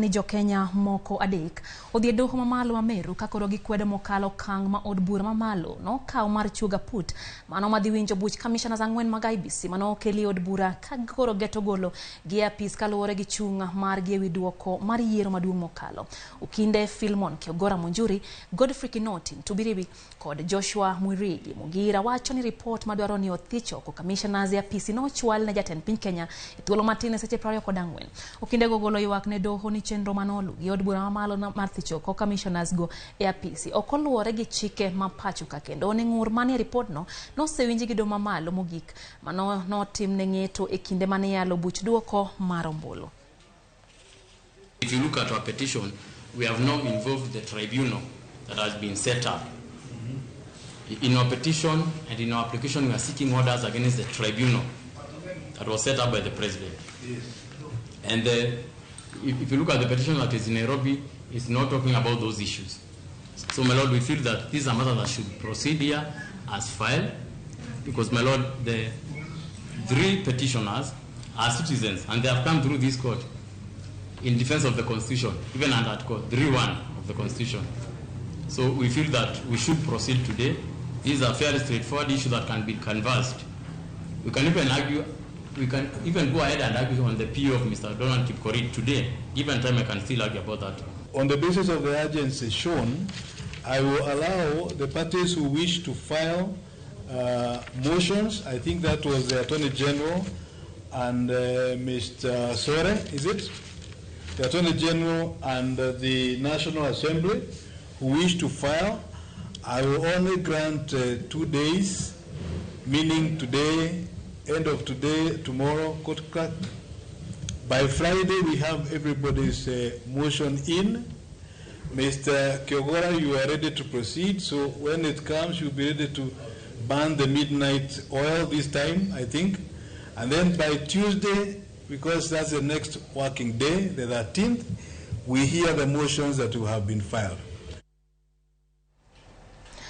ni Jo-Kenya moko adek odhi e doho mamalo ma Meru ka koro gikwedo mokalo kang ma od bura mamalo no kaw mar chuga put mano madhi winjo buch komishonas 4 mag IEBC mano okeli od bura ka koro geto golo gi apis kaluwore gi chung mar gi ewi duoko mar yiero maduong' mokalo. Ukinde Filmon Kiogora Munjuri, Godfrey Kinotin Tubiribi kod Joshua Mwirigi Mugira wacho ni report madwaro ni thicho ko komishonas ya apis no chwal ne jatend piny Kenya e thuolo matin seche 24. Ukinde golo ywak ne doho ni chenro manolu gi od bura mamalo mar thicho ko komishonas go e apisi okoluwore gi chike ma pacho ka kendo ne ngur manie report no nosewinji gi doho mamalo mogik mano notim ne ng'eto e kinde mane yalo buch duoko mar ombulu. If you look at our petition, we have not involved the tribunal that has been set up. In our petition and in our application, we are seeking orders against the tribunal that was set up by the president. And if you look at the petition that is in Nairobi, it's not talking about those issues. So, my Lord, we feel that this is a matter that should proceed here as filed, because, my Lord, the 3 petitioners are citizens and they have come through this court in defense of the Constitution, even under Article 3(1) of the Constitution. So we feel that we should proceed today. These are fairly straightforward issues that can be canvassed. We can even argue, we can even go ahead and argue on the PO of Mr. Donald Kipkorir today. Given time, I can still argue about that. On the basis of the urgency shown, I will allow the parties who wish to file motions. I think that was the Attorney General and Mr. Sore, is it? The Attorney General and the National Assembly who wish to file. I will only grant 2 days, meaning today, end of today, tomorrow, court clerk. By Friday, we have everybody's motion in. Mr. Kiogora, you are ready to proceed. So when it comes, you'll be ready to burn the midnight oil this time, I think. And then by Tuesday, because that's the next working day, the 13th, we hear the motions that will have been filed.